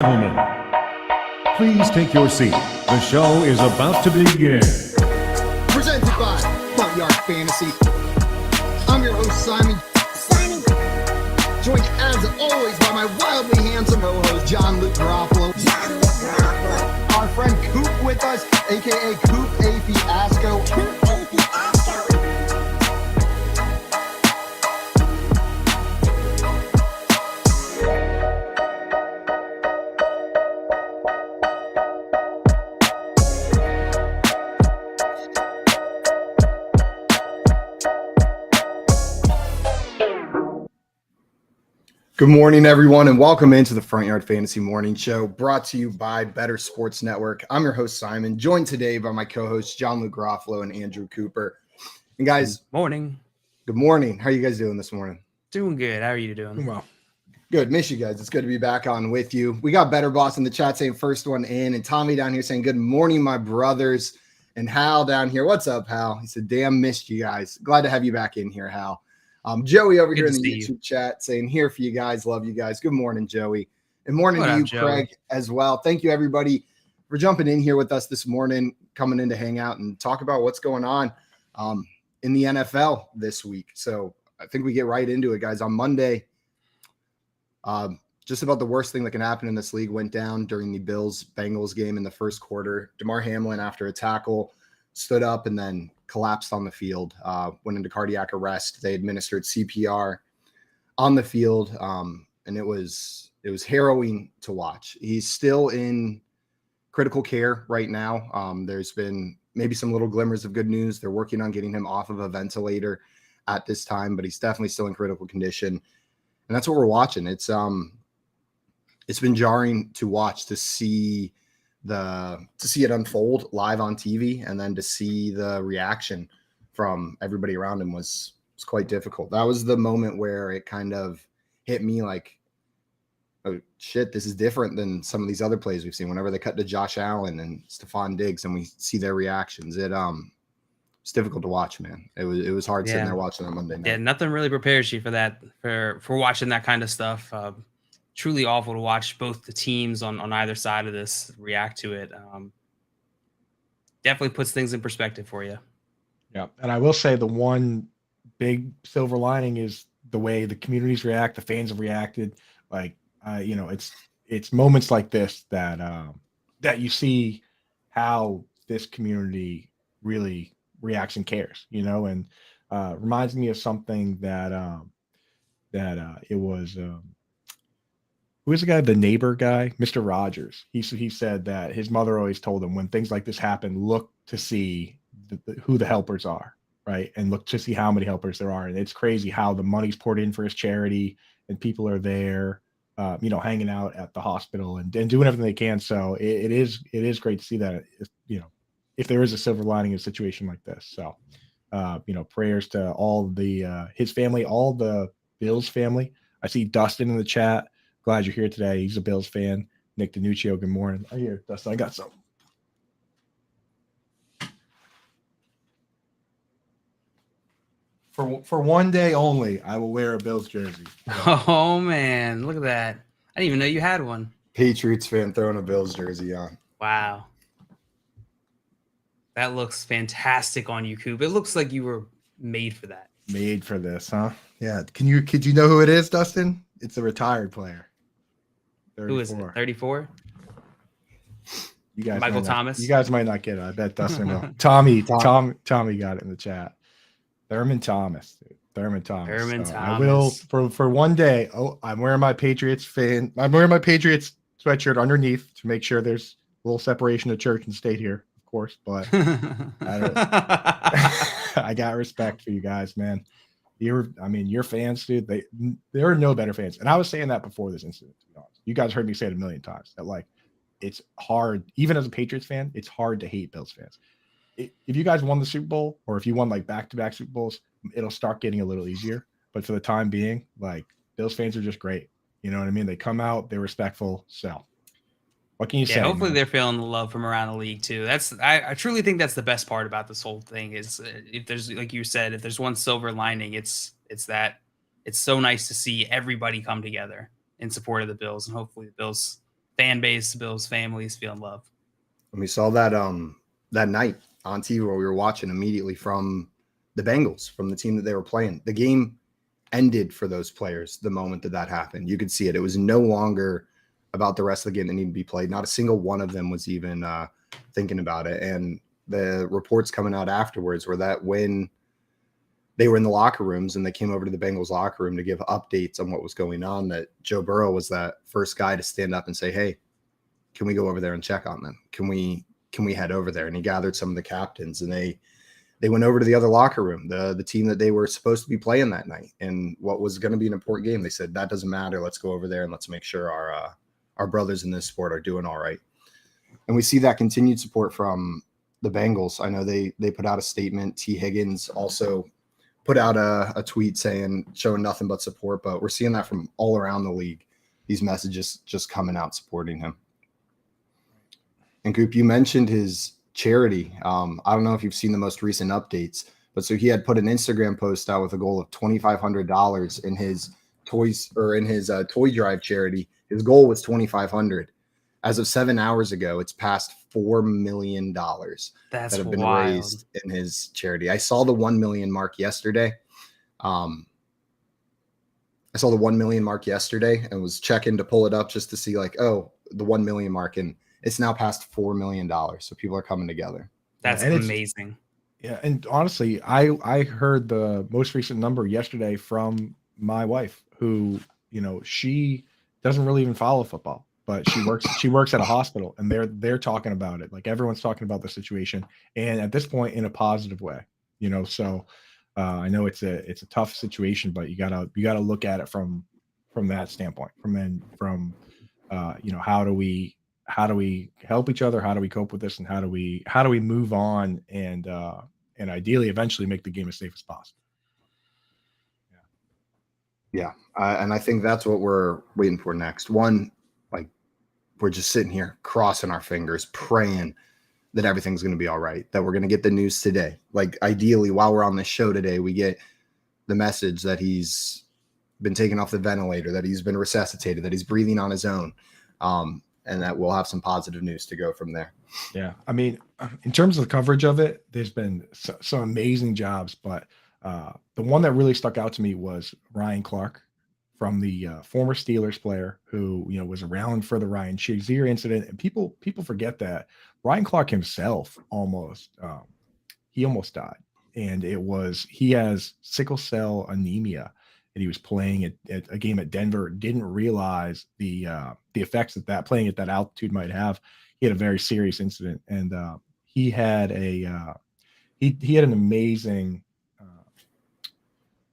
Gentlemen, please take your seat. The show is about to begin. Presented by Front Yard Fantasy. I'm your host, Simon. Joined as always by my wildly handsome co-host, John Luke Garofalo. Our friend Coop with us, aka Coop A. Fiasco. Good morning, everyone, and welcome into the Front Yard Fantasy Morning Show, brought to you by Better Sports Network. I'm your host, Simon, joined today by my co-hosts, John Luke Garofalo and Andrew Cooper. And guys, good morning. Good morning. How are you guys doing this morning? Doing good. How are you doing? Well, good. Miss you guys. It's good to be back on with you. We got Better Boss in the chat saying first one in, and Tommy down here saying good morning, my brothers. And Hal down here. What's up, Hal? He said, damn, missed you guys. Glad to have you back in here, Hal. Joey over here in the YouTube chat saying here for you guys. Love you guys. Good morning, Joey. And morning to you, Craig, as well. Thank you, everybody, for jumping in here with us this morning, coming in to hang out and talk about what's going on in the NFL this week. So I think we get right into it, guys. On Monday, just about the worst thing that can happen in this league went down during the Bills-Bengals game in the first quarter. Damar Hamlin, after a tackle, stood up and then collapsed on the field, went into cardiac arrest. They administered CPR on the field, and it was harrowing to watch. He's still in critical care right now. There's been maybe some little glimmers of good news. They're working on getting him off of a ventilator at this time, but he's definitely still in critical condition. And that's what we're watching. It's been jarring to watch, to see it unfold live on TV, and then to see the reaction from everybody around him was quite difficult. That was the moment where it kind of hit me like, oh shit, this is different than some of these other plays we've seen. Whenever they cut to Josh Allen and Stephon Diggs and we see their reactions, it's difficult to watch, man. It was hard sitting there watching on Monday night. Yeah, nothing really prepares you for that, for watching that kind of stuff. Truly awful to watch both the teams on either side of this react to it. Definitely puts things in perspective for you. Yeah, and I will say the one big silver lining is the way the communities react, the fans have reacted. Like, it's moments like this that you see how this community really reacts and cares, and reminds me of something that it was. Who is the guy? The neighbor guy, Mr. Rogers. He said that his mother always told him when things like this happen, look to see who the helpers are, right? And look to see how many helpers there are. And it's crazy how the money's poured in for his charity, and people are there, hanging out at the hospital and doing everything they can. So it is great to see that, if there is a silver lining in a situation like this. So, prayers to all his family, all the Bills family. I see Dustin in the chat. Glad you're here today. He's a Bills fan. Nick DiNuccio, good morning. Oh, here, Dustin, I got some. For one day only, I will wear a Bills jersey. Oh, man. Look at that. I didn't even know you had one. Patriots fan throwing a Bills jersey on. Wow. That looks fantastic on you, Coop. It looks like you were made for that. Made for this, huh? Yeah. Could you know who it is, Dustin? It's a retired player. 34. Who is it? 34? You guys, Michael Thomas. You guys might not get it. I bet Dustin will. Tommy got it in the chat. Thurman Thomas. Thurman Thomas. I will for one day. Oh, I'm wearing my Patriots sweatshirt underneath to make sure there's a little separation of church and state here, of course. But I got respect for you guys, man. Your fans, dude. There are no better fans, and I was saying that before this incident. To be honest, you guys heard me say it a million times that it's hard, even as a Patriots fan, it's hard to hate Bills fans. If you guys won the Super Bowl, or if you won back-to-back Super Bowls, it'll start getting a little easier. But for the time being, Bills fans are just great. You know what I mean? They come out, they're respectful. So what can you say? Hopefully they're feeling the love from around the league too. I truly think that's the best part about this whole thing is if there's, like you said, if there's one silver lining, it's that it's so nice to see everybody come together in support of the Bills, and hopefully the Bills fan base, Bills families feeling love. And we saw that that night on TV where we were watching immediately from the Bengals, from the team that they were playing. The game ended for those players the moment that happened. You could see it. It was no longer about the rest of the game that needed to be played. Not a single one of them was even thinking about it. And the reports coming out afterwards were that when they were in the locker rooms and they came over to the Bengals locker room to give updates on what was going on, that Joe Burrow was that first guy to stand up and say, hey, can we go over there and check on them? Can we head over there? And he gathered some of the captains, and they went over to the other locker room, the team that they were supposed to be playing that night, and what was going to be an important game. They said, that doesn't matter. Let's go over there and let's make sure our brothers in this sport are doing all right. And we see that continued support from the Bengals. I know they put out a statement. T. Higgins also put out a tweet showing nothing but support, but we're seeing that from all around the league, these messages just coming out supporting him. And Coop, you mentioned his charity. I don't know if you've seen the most recent updates, but so he had put an Instagram post out with a goal of $2,500 in his toys, or in his toy drive charity. His goal was $2,500. As of 7 hours ago, it's past $4 million that have been raised in his charity. I saw the 1 million mark yesterday. And was checking to pull it up just to see the 1 million mark, and it's now past $4 million. So people are coming together. That's amazing. Yeah. And honestly, I heard the most recent number yesterday from my wife, who, she doesn't really even follow football, but she works at a hospital, and they're talking about it. Like, everyone's talking about the situation, and at this point in a positive way, so I know it's a tough situation, but you gotta look at it from that standpoint, from how do we help each other? How do we cope with this? And how do we move on and ideally eventually make the game as safe as possible? Yeah. And I think that's what we're waiting for next. One, we're just sitting here crossing our fingers, praying that everything's going to be all right, that we're going to get the news today. Ideally, while we're on this show today, we get the message that he's been taken off the ventilator, that he's been resuscitated, that he's breathing on his own. And that we'll have some positive news to go from there. Yeah. I mean, in terms of the coverage of it, there's been some amazing jobs, but the one that really stuck out to me was Ryan Clark, from the former Steelers player who, was around for the Ryan Shazier incident. And people forget that Ryan Clark himself almost died. And he has sickle cell anemia. And he was playing at a game at Denver, didn't realize the effects that playing at that altitude might have. He had a very serious incident, and he had he had an amazing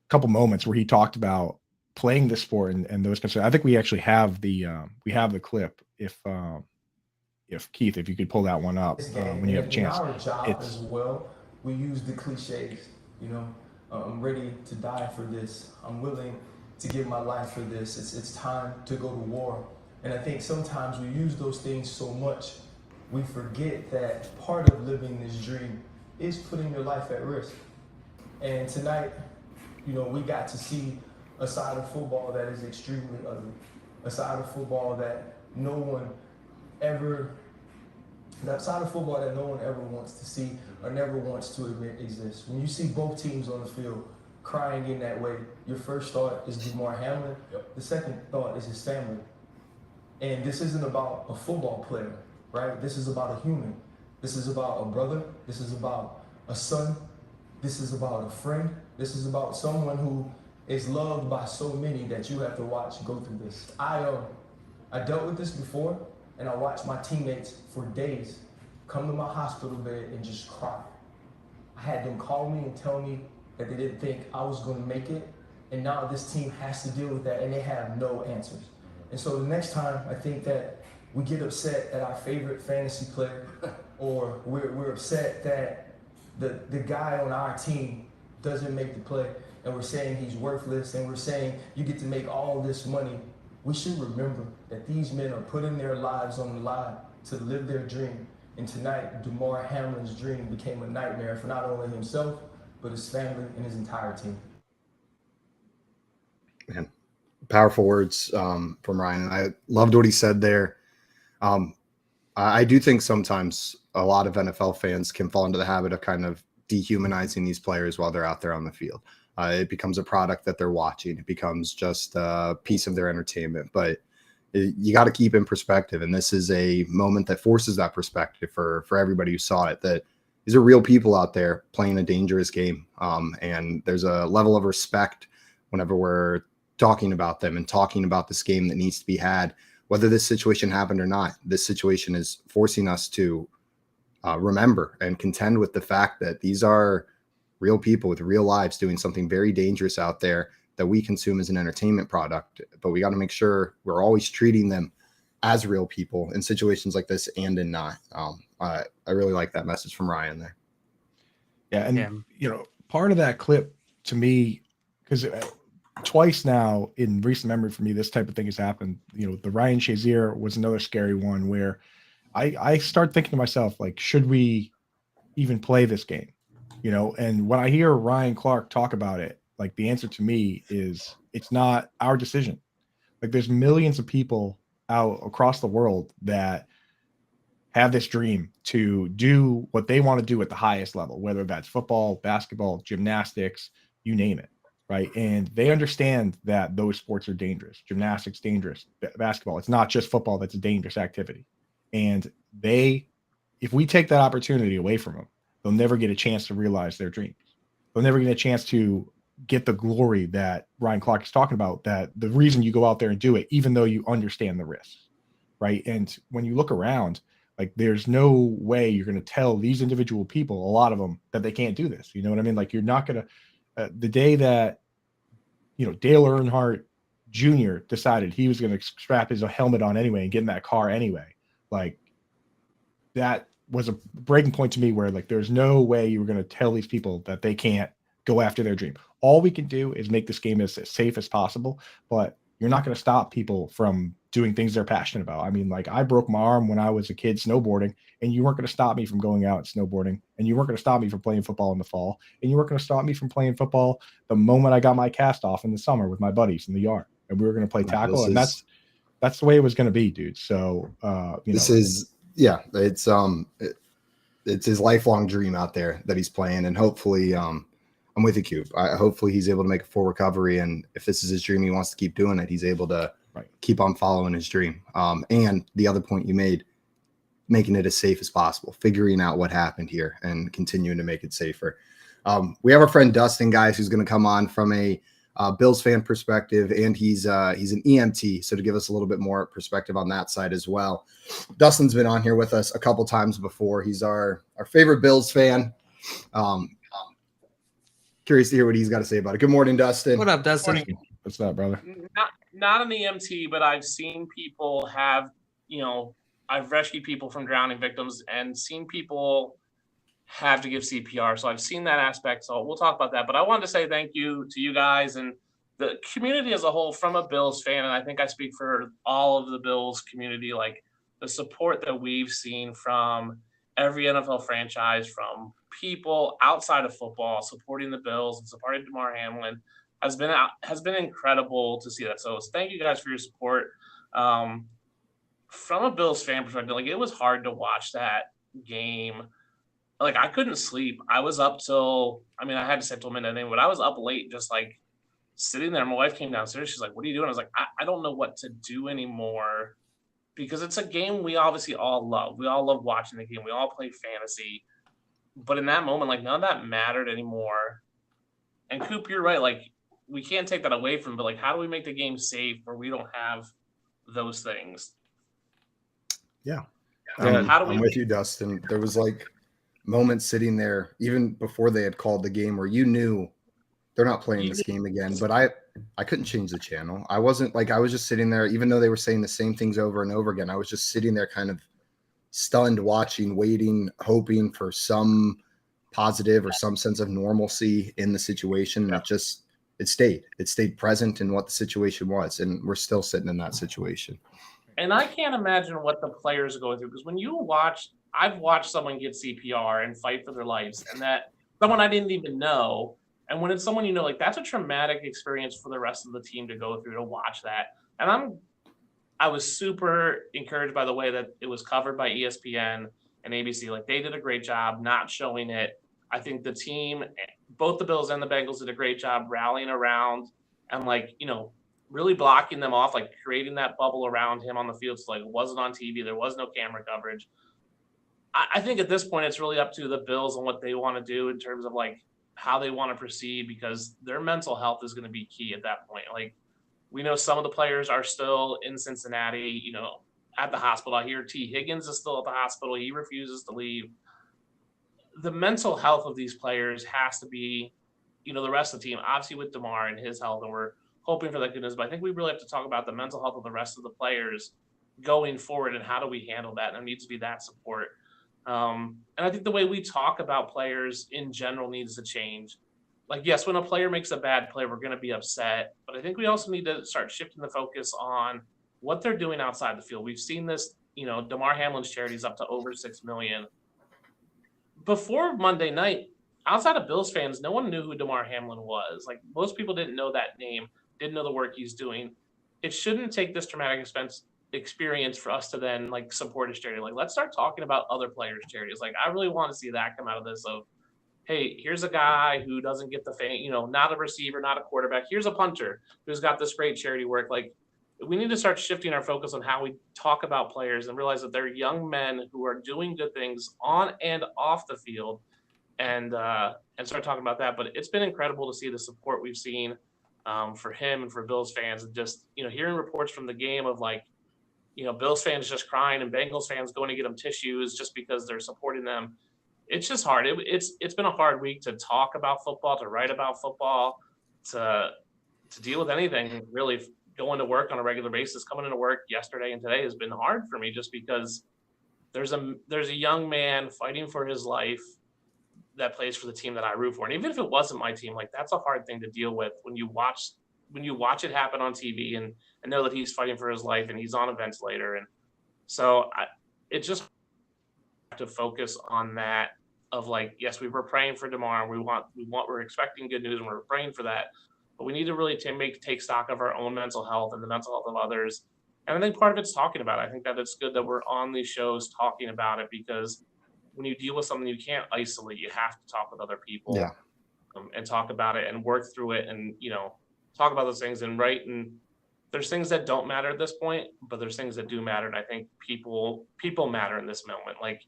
couple moments where he talked about playing the sport and those concerns. I think we actually have the clip. If Keith, if you could pull that one up when you have a chance. In our job as well, we use the cliches, I'm ready to die for this. I'm willing to give my life for this. It's time to go to war. And I think sometimes we use those things so much, we forget that part of living this dream is putting your life at risk. And tonight, we got to see a side of football that is extremely ugly, a side of football that no one ever wants to see or never wants to admit exists. When you see both teams on the field crying in that way, your first thought is Damar Hamlin. Yep. The second thought is his family. And this isn't about a football player, right? This is about a human. This is about a brother. This is about a son. This is about a friend. This is about someone who is loved by so many that you have to watch go through this. I dealt with this before, and I watched my teammates for days come to my hospital bed and just cry. I had them call me and tell me that they didn't think I was going to make it, and now this team has to deal with that, and they have no answers. And so the next time I think that we get upset at our favorite fantasy player, or we're upset that the guy on our team doesn't make the play, and we're saying he's worthless, and we're saying you get to make all this money, we should remember that these men are putting their lives on the line to live their dream. And tonight, Damar Hamlin's dream became a nightmare for not only himself, but his family and his entire team. Man, powerful words from Ryan. I loved what he said there. I do think sometimes a lot of NFL fans can fall into the habit of kind of dehumanizing these players while they're out there on the field. It becomes a product that they're watching. It becomes just a piece of their entertainment. But you got to keep in perspective. And this is a moment that forces that perspective for everybody who saw it, that these are real people out there playing a dangerous game. And there's a level of respect whenever we're talking about them and talking about this game that needs to be had. Whether this situation happened or not, this situation is forcing us to remember and contend with the fact that these are real people with real lives doing something very dangerous out there that we consume as an entertainment product. But we got to make sure we're always treating them as real people in situations like this and in not. I really like that message from Ryan there. Yeah, and part of that clip to me, because twice now in recent memory for me, this type of thing has happened. The Ryan Shazier was another scary one where I start thinking to myself, like, should we even play this game? And when I hear Ryan Clark talk about it, like, the answer to me is it's not our decision. Like, there's millions of people out across the world that have this dream to do what they want to do at the highest level, whether that's football, basketball, gymnastics, you name it. Right. And they understand that those sports are dangerous. Gymnastics, dangerous. Basketball, it's not just football that's a dangerous activity. And if we take that opportunity away from them, they'll never get a chance to realize their dreams. They'll never get a chance to get the glory that Ryan Clark is talking about, that the reason you go out there and do it, even though you understand the risks. Right. And when you look around, like, there's no way you're going to tell these individual people, a lot of them, that they can't do this. You know what I mean? Like, you're not going to. The day that, Dale Earnhardt Jr. decided he was going to strap his helmet on anyway and get in that car anyway, like, that was a breaking point to me where, like, there's no way you were going to tell these people that they can't go after their dream. All we can do is make this game as safe as possible, but you're not going to stop people from doing things they're passionate about. I mean, like, I broke my arm when I was a kid snowboarding, and you weren't going to stop me from going out and snowboarding, and you weren't going to stop me from playing football in the fall, and you weren't going to stop me from playing football the moment I got my cast off in the summer with my buddies in the yard, and we were going to play tackle, and that's the way it was going to be, dude. So it's his lifelong dream out there that he's playing, and hopefully I'm with you, Coop. Hopefully he's able to make a full recovery, and if this is his dream, he wants to keep doing it. He's able to keep on following his dream. And the other point you made, making it as safe as possible, figuring out what happened here and continuing to make it safer. We have our friend Dustin, guys, who's going to come on from a Bills fan perspective, and he's an EMT, so to give us a little bit more perspective on that side as well. Dustin's been on here with us a couple times before. He's our favorite Bills fan. Curious to hear what he's got to say about it. Good morning, Dustin. What up, Dustin? What's up, brother? Not an EMT, but I've seen people have, I've rescued people from drowning victims and seen people have to give CPR. So I've seen that aspect. So we'll talk about that. But I wanted to say thank you to you guys and the community as a whole from a Bills fan. And I think I speak for all of the Bills community, like the support that we've seen from every NFL franchise, from people outside of football supporting the Bills and supporting Damar Hamlin has been incredible to see that. So thank you guys for your support. From a Bills fan perspective, like, it was hard to watch that game. Like, I couldn't sleep. I was up till, I had to sleep till midnight, but I was up late, just like sitting there. My wife came downstairs. She's like, "What are you doing?" I was like, I don't know what to do anymore, because it's a game we obviously all love. We all love watching the game. We all play fantasy. But in that moment, like, none of that mattered anymore. And Coop, you're right. Like, we can't take that away from him, but, like, how do we make the game safe where we don't have those things? Yeah. I'm with you, Dustin. There was, like, moments sitting there, even before they had called the game, where you knew they're not playing this game again. But I couldn't change the channel. I wasn't, like, I was just sitting there, even though they were saying the same things over and over again. I was just sitting there kind of stunned, watching, waiting, hoping for some positive or some sense of normalcy in the situation. And it stayed present in what the situation was. And we're still sitting in that situation. And I can't imagine what the players are going through, because when you watch, I've watched someone get CPR and fight for their lives, and that someone I didn't even know. And when it's someone, like, that's a traumatic experience for the rest of the team to go through, to watch that. And I was super encouraged by the way that it was covered by ESPN and ABC. Like, they did a great job not showing it. I think the team, both the Bills and the Bengals, did a great job rallying around and, like, really blocking them off, like creating that bubble around him on the field. So, like, it wasn't on TV. There was no camera coverage. I think at this point, it's really up to the Bills and what they want to do in terms of, like, how they want to proceed, because their mental health is going to be key at that point. Like, we know some of the players are still in Cincinnati, at the hospital. I hear T. Higgins is still at the hospital. He refuses to leave. The mental health of these players has to be, the rest of the team, obviously with Damar and his health, and we're hoping for that goodness. But I think we really have to talk about the mental health of the rest of the players going forward, and how do we handle that? And there needs to be that support. And I think the way we talk about players in general needs to change. Like, yes, when a player makes a bad play, we're going to be upset. But I think we also need to start shifting the focus on what they're doing outside the field. We've seen this, Damar Hamlin's charity is up to over $6 million. Before Monday night, outside of Bills fans, no one knew who Damar Hamlin was. Like, most people didn't know that name, didn't know the work he's doing. It shouldn't take this traumatic experience for us to then, like, support his charity. Like, let's start talking about other players' charities. Like, I really want to see that come out of this, of, hey, here's a guy who doesn't get the fame, not a receiver, not a quarterback. Here's a punter who's got this great charity work. Like, we need to start shifting our focus on how we talk about players and realize that they're young men who are doing good things on and off the field, and start talking about that. But it's been incredible to see the support we've seen for him and for Bills fans, and just, hearing reports from the game of, like, Bills fans just crying and Bengals fans going to get them tissues just because they're supporting them. It's just hard. It's been a hard week to talk about football, to write about football, to deal with anything, really. Going to work on a regular basis, coming into work yesterday and today has been hard for me, just because there's a young man fighting for his life that plays for the team that I root for. And even if it wasn't my team, like, that's a hard thing to deal with when you watch it happen on TV and know that he's fighting for his life and he's on a ventilator. And so it just to focus on that, of, like, yes, we were praying for Damar, we're expecting good news and we're praying for that, but we need to really take stock of our own mental health and the mental health of others. And I think part of it's talking about it. I think that it's good that we're on these shows talking about it, because when you deal with something, you can't isolate. You have to talk with other people, and talk about it and work through it, and, talk about those things and write. And there's things that don't matter at this point, but there's things that do matter. And I think people matter in this moment. Like,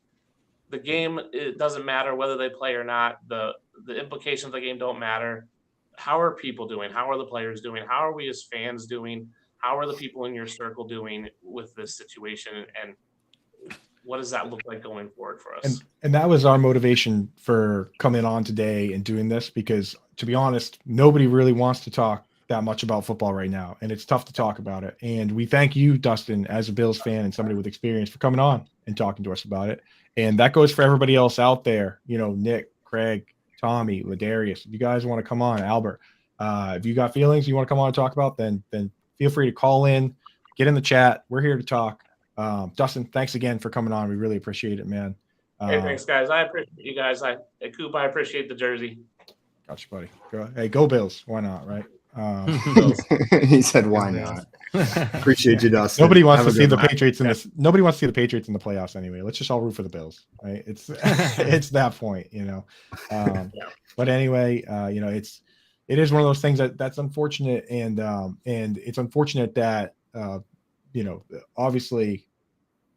the game, it doesn't matter whether they play or not. The implications of the game don't matter. How are people doing? How are the players doing? How are we as fans doing? How are the people in your circle doing with this situation? And what does that look like going forward for us? And that was our motivation for coming on today and doing this, because, to be honest, nobody really wants to talk that much about football right now, and it's tough to talk about it. And we thank you, Dustin, as a Bills fan and somebody with experience, for coming on and talking to us about it. And that goes for everybody else out there, Nick, Craig, Tommy, Ladarius. If you guys want to come on, Albert, if you got feelings you want to come on and talk about, then feel free to call in, get in the chat. We're here to talk. Dustin, thanks again for coming on. We really appreciate it, man. Hey, thanks, guys. I appreciate you guys. Coop, I appreciate the jersey. Gotcha, buddy. Go Bills. Why not, right? He said, "Why not?" Appreciate you, Dustin. Nobody wants to see the Patriots in this. Nobody wants to see the Patriots in the playoffs anyway. Let's just all root for the Bills, right? It's it's that point, But anyway, it is one of those things that's unfortunate, and it's unfortunate that obviously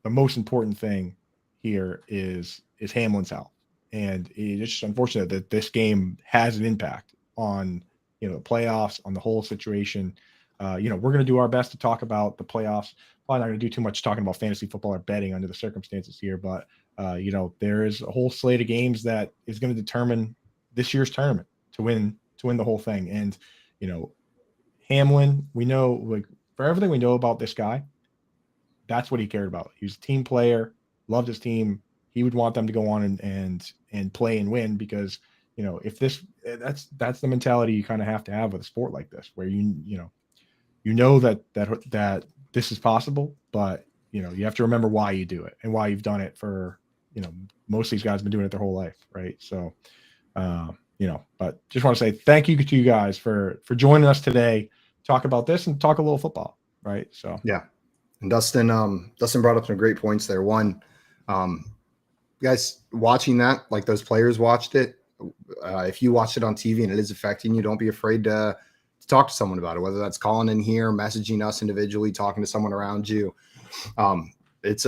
the most important thing here is Hamlin's health, and it's just unfortunate that this game has an impact on the playoffs, on the whole situation. We're going to do our best to talk about the playoffs. Probably not going to do too much talking about fantasy football or betting under the circumstances here, but there is a whole slate of games that is going to determine this year's tournament to win the whole thing. And Hamlin, we know, like, for everything we know about this guy, that's what he cared about. He was a team player, loved his team. He would want them to go on and play and win, because if that's the mentality you kind of have to have with a sport like this, where that this is possible, but you have to remember why you do it and why you've done it for most of these guys have been doing it their whole life, right? So but just want to say thank you to you guys for joining us today, talk about this and talk a little football, right? So yeah, And Dustin brought up some great points there. One, guys watching that, like those players watched it. If you watched it on TV and it is affecting you, don't be afraid to talk to someone about it, whether that's calling in here, messaging us individually, talking to someone around you. It's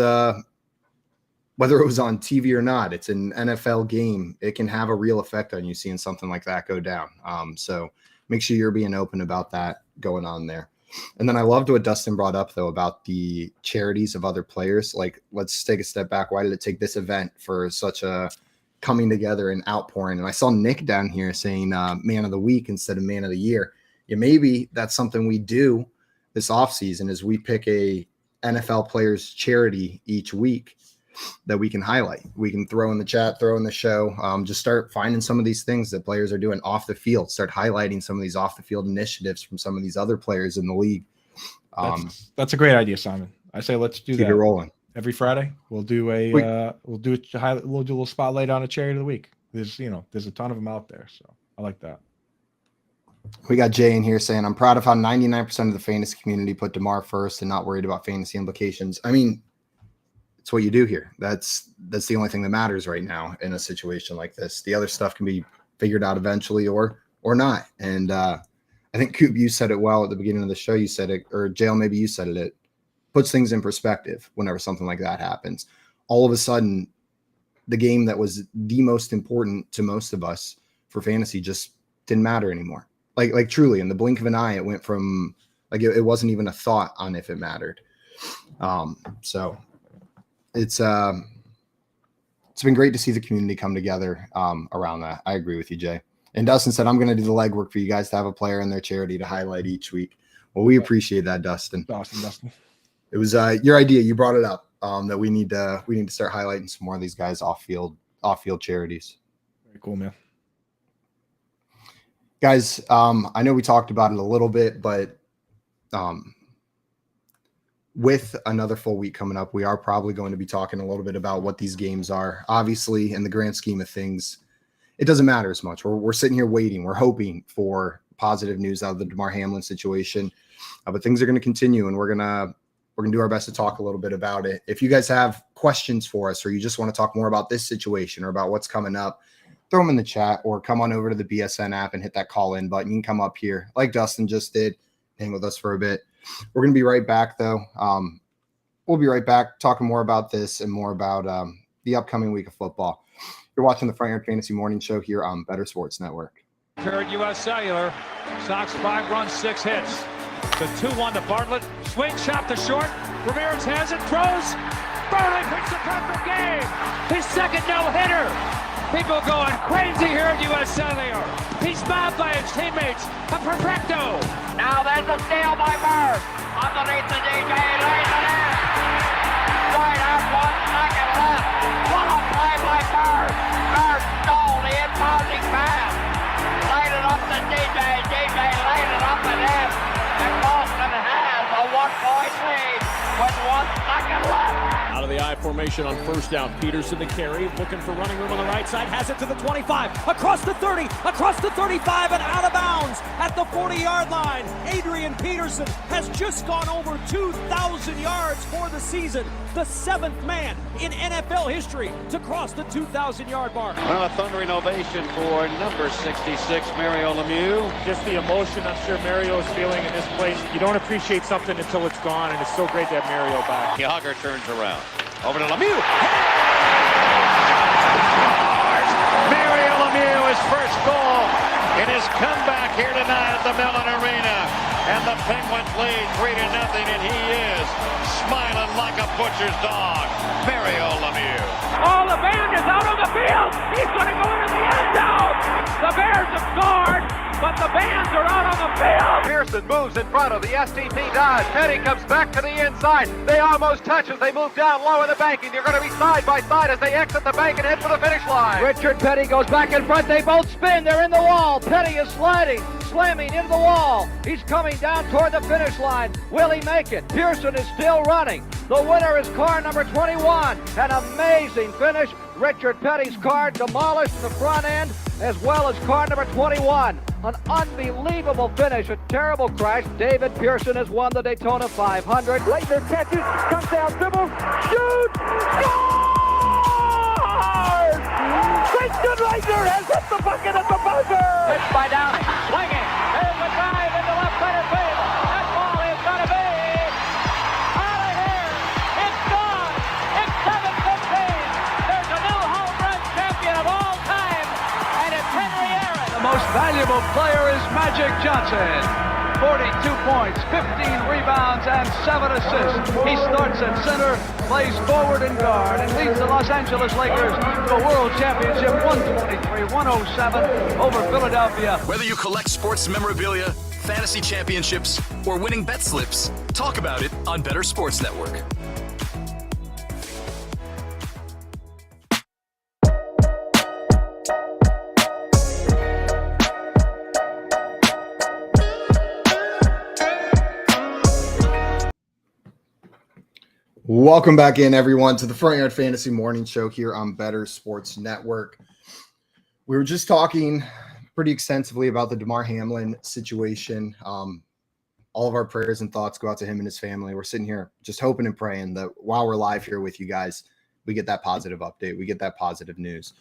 whether it was on TV or not, it's an NFL game. It can have a real effect on you seeing something like that go down. So make sure you're being open about that going on there. And then I loved what Dustin brought up, though, about the charities of other players. Like, let's take a step back. Why did it take this event for such a coming together and outpouring? And I saw Nick down here saying man of the week instead of man of the year. Yeah, maybe that's something we do this offseason is we pick a NFL players charity each week that we can highlight. We can throw in the chat, throw in the show, just start finding some of these things that players are doing off the field, start highlighting some of these off the field initiatives from some of these other players in the league. That's a great idea, Simon. I say let's do keep that. it rolling. Every Friday we'll do a little spotlight on a charity of the week. There's a ton of them out there, so I like that. We got Jay in here saying, I'm proud of how 99% of the fantasy community put Damar first and not worried about fantasy implications. I mean, it's what you do here. That's the only thing that matters right now in a situation like this. The other stuff can be figured out eventually or not. And I think Coop, you said it well at the beginning of the show. You said it, or Jail, maybe you said it. It puts things in perspective whenever something like that happens. All of a sudden, the game that was the most important to most of us for fantasy just didn't matter anymore. Like truly, in the blink of an eye, it went from like it wasn't even a thought on if it mattered. So it's been great to see the community come together around that. I agree with you, Jay. And Dustin said, I'm going to do the legwork for you guys to have a player in their charity to highlight each week. Well, we appreciate that, Dustin. Awesome, Dustin. It was your idea. You brought it up that we need to start highlighting some more of these guys off field charities. Very cool, man. Guys, I know we talked about it a little bit, but with another full week coming up, we are probably going to be talking a little bit about what these games are. Obviously, in the grand scheme of things, it doesn't matter as much. We're sitting here waiting. We're hoping for positive news out of the Damar Hamlin situation, but things are going to continue, and we're gonna do our best to talk a little bit about it. If you guys have questions for us, or you just want to talk more about this situation or about what's coming up, throw them in the chat or come on over to the BSN app and hit that call in button. You can come up here like Dustin just did, hang with us for a bit. We're going to be right back though. We'll be right back talking more about this and more about the upcoming week of football. You're watching the Front Yard Fantasy Morning Show here on Better Sports Network. Third U.S. Cellular. Sox 5 runs, 6 hits. The 2-1 to Bartlett. Swing, chop to short. Ramirez has it, throws. Burley picks the perfect game. His second no-hitter. People going crazy here at U.S. Cellular. He's mobbed by his teammates. A perfecto. Now there's a steal by Bird. Underneath the DJ, lays it in. Right out, 1 second left. What a play by Bird. Bird stole the impounding pass. Laid it up to DJ. DJ laid it up and in. And Boston has a 1-point lead with 1 second left. Out of the I formation on first down. Peterson to carry, looking for running room on the right side, has it to the 25, across the 30, across the 35, and out of bounds at the 40-yard line. Adrian Peterson has just gone over 2,000 yards for the season, the 7th man in NFL history to cross the 2,000-yard mark. Well, a thundering ovation for number 66, Mario Lemieux. Just the emotion I'm sure Mario is feeling in this place. You don't appreciate something until it's gone, and it's so great to have Mario back. Yager turns around. Over to Lemieux. Mario Lemieux, his first goal in his comeback here tonight at the Mellon Arena. And the Penguins lead 3-0, and he is smiling like a butcher's dog. Mario Lemieux. Oh, the band is out on the field. He's going to go into the end zone. The Bears have scored, but the Bands are out on the field. Pearson moves in front of the STP dive. Petty comes back to the inside. They almost touch as they move down low in the bank, and you're going to be side by side as they exit the bank and head for the finish line. Richard Petty goes back in front. They both spin. They're in the wall. Petty is slamming into the wall. He's coming down toward the finish line. Will he make it? Pearson is still running. The winner is car number 21. An amazing finish. Richard Petty's car demolished in the front end, as well as car number 21. An unbelievable finish, a terrible crash. David Pearson has won the Daytona 500. Leitner catches, comes down, dribbles, shoots, scores! Christian Leitner has hit the bucket at the buzzer! Pitched by Downing, swinging. There's a drive into left center field. That ball is going to be out of here. It's gone. It's 7-15. There's a new home run champion of all time, and it's Henry Aaron. The most valuable player is Magic Johnson. 42 points, 15 rebounds, and 7 assists. He starts at center, plays forward and guard, and leads the Los Angeles Lakers to a world championship 123-107 over Philadelphia. Whether you collect sports memorabilia, fantasy championships, or winning bet slips, talk about it on Better Sports Network. Welcome back in, everyone, to the Front Yard Fantasy Morning Show here on Better Sports Network. We were just talking pretty extensively about the Damar Hamlin situation. All of our prayers and thoughts go out to him and his family. We're sitting here just hoping and praying that while we're live here with you guys, we get that positive update. We get that positive news.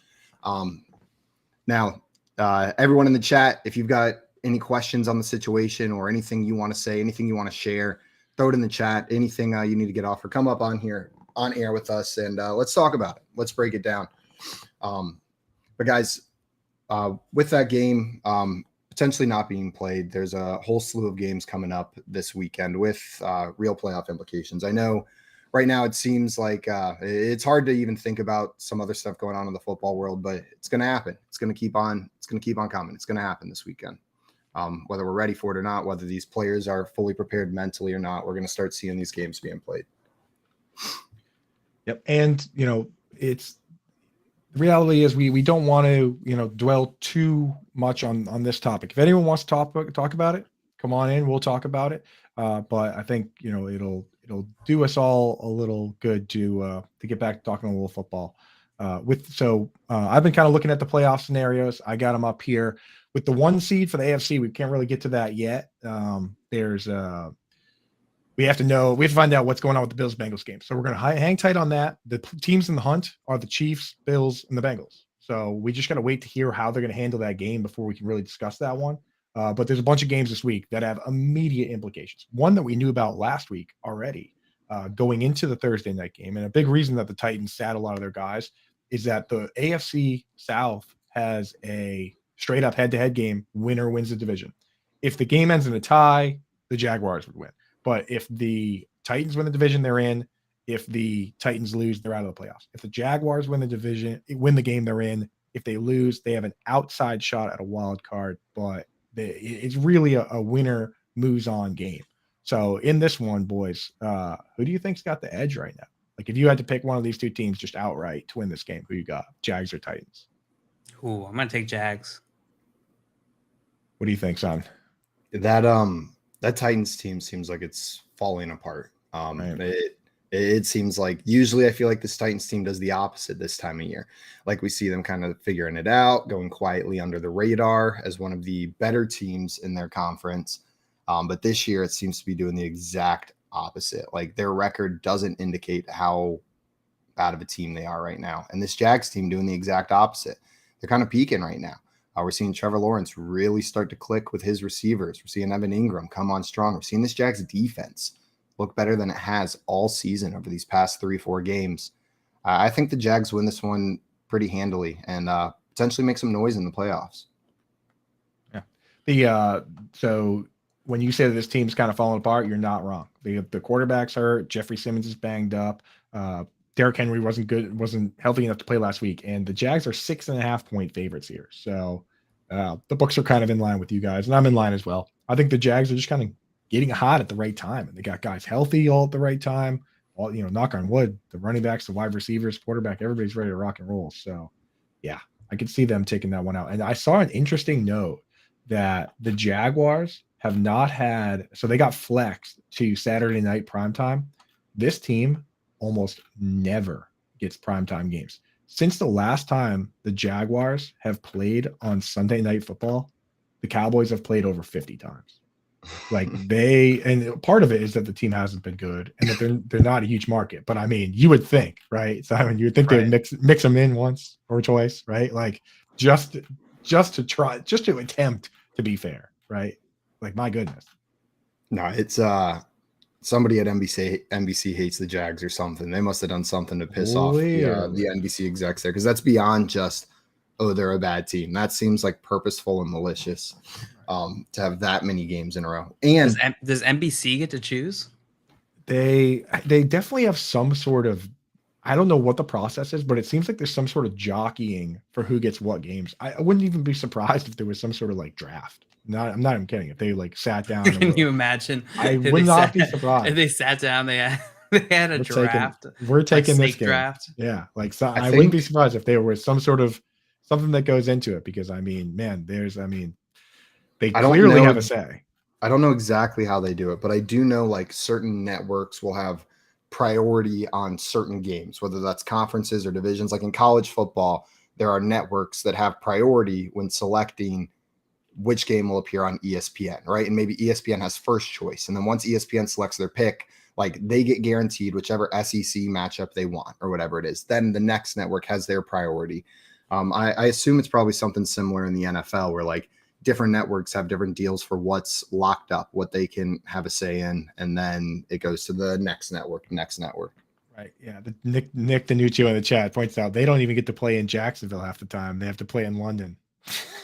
Now, everyone in the chat, if you've got any questions on the situation or anything you want to say, anything you want to share, throw it in the chat. Anything you need to get off or come up on here on air with us, and let's talk about it. Let's break it down. But guys, with that game potentially not being played, there's a whole slew of games coming up this weekend with real playoff implications. I know right now it seems like it's hard to even think about some other stuff going on in the football world, but it's going to happen. It's going to keep on. It's going to keep on coming. It's going to happen this weekend. Whether we're ready for it or not, whether these players are fully prepared mentally or not, we're going to start seeing these games being played. Yep. And, it's the reality is we don't want to, dwell too much on this topic. If anyone wants to talk about it, come on in, we'll talk about it. But I think, it'll do us all a little good to get back to talking a little football. I've been kind of looking at the playoff scenarios. I got them up here. With the 1 seed for the AFC, we can't really get to that yet. We have to find out what's going on with the Bills-Bengals game. So we're going to hang tight on that. The teams in the hunt are the Chiefs, Bills, and the Bengals. So we just got to wait to hear how they're going to handle that game before we can really discuss that one. But there's a bunch of games this week that have immediate implications. One that we knew about last week already going into the Thursday night game. And a big reason that the Titans sat a lot of their guys is that the AFC South has a straight up head-to-head game. Winner wins the division. If the game ends in a tie, the Jaguars would win. But if the Titans win the division, they're in. If the Titans lose, they're out of the playoffs. If the Jaguars win the game, they're in. If they lose, they have an outside shot at a wild card. But it's really a winner moves on game. So in this one, boys, who do you think's got the edge right now? Like if you had to pick one of these two teams just outright to win this game, who you got? Jags or Titans? Ooh, I'm gonna take Jags. What do you think, son? That Titans team seems like it's falling apart. It seems like usually I feel like this Titans team does the opposite this time of year. Like we see them kind of figuring it out, going quietly under the radar as one of the better teams in their conference. But this year it seems to be doing the exact opposite. Like their record doesn't indicate how bad of a team they are right now. And this Jags team doing the exact opposite. They're kind of peaking right now. We're seeing Trevor Lawrence really start to click with his receivers. We're seeing Evan Ingram come on strong. We're seeing this Jags defense look better than it has all season over these past 3-4 games. I think the Jags win this one pretty handily and potentially make some noise in the playoffs. Yeah. So when you say that this team's kind of falling apart, you're not wrong. The quarterback's hurt. Jeffrey Simmons is banged up. Derrick Henry wasn't healthy enough to play last week, and the Jags are 6.5-point favorites here. So the books are kind of in line with you guys, and I'm in line as well. I think the Jags are just kind of getting hot at the right time, and they got guys healthy all at the right time. All knock on wood, the running backs, the wide receivers, quarterback, everybody's ready to rock and roll. So yeah, I could see them taking that one out. And I saw an interesting note that the Jaguars have not had, so they got flexed to Saturday night primetime. This team almost never gets primetime games. Since the last time the Jaguars have played on Sunday Night Football, the Cowboys have played over 50 times. Like and part of it is that the team hasn't been good and that they're not a huge market. But I mean, you would think, right? So I mean, you would think they would mix them in once or twice, right? Like just to try, just to attempt to be fair, right? Like my goodness. No, it's somebody at NBC hates the Jags or something. They must have done something to piss off the NBC execs there, because that's beyond just, oh, they're a bad team. That seems like purposeful and malicious to have that many games in a row. And does NBC get to choose? They definitely have some sort of, I don't know what the process is, but it seems like there's some sort of jockeying for who gets what games. I wouldn't even be surprised if there was some sort of like draft. I'm not even kidding. If they like sat down, Can you imagine? I would not be surprised if they sat down. They had a draft. We're taking like this game. Draft. Yeah, like so. I wouldn't be surprised if there was some sort of something that goes into it, because I mean, man, they clearly have a say. I don't know exactly how they do it, but I do know like certain networks will have priority on certain games, whether that's conferences or divisions. Like in college football, there are networks that have priority when selecting which game will appear on ESPN, right? And maybe ESPN has first choice. And then once ESPN selects their pick, like they get guaranteed whichever SEC matchup they want or whatever it is. Then the next network has their priority. I assume it's probably something similar in the NFL, where like different networks have different deals for what's locked up, what they can have a say in, and then it goes to the next network. Right. Yeah. Nick Danuccio in the chat points out they don't even get to play in Jacksonville half the time. They have to play in London.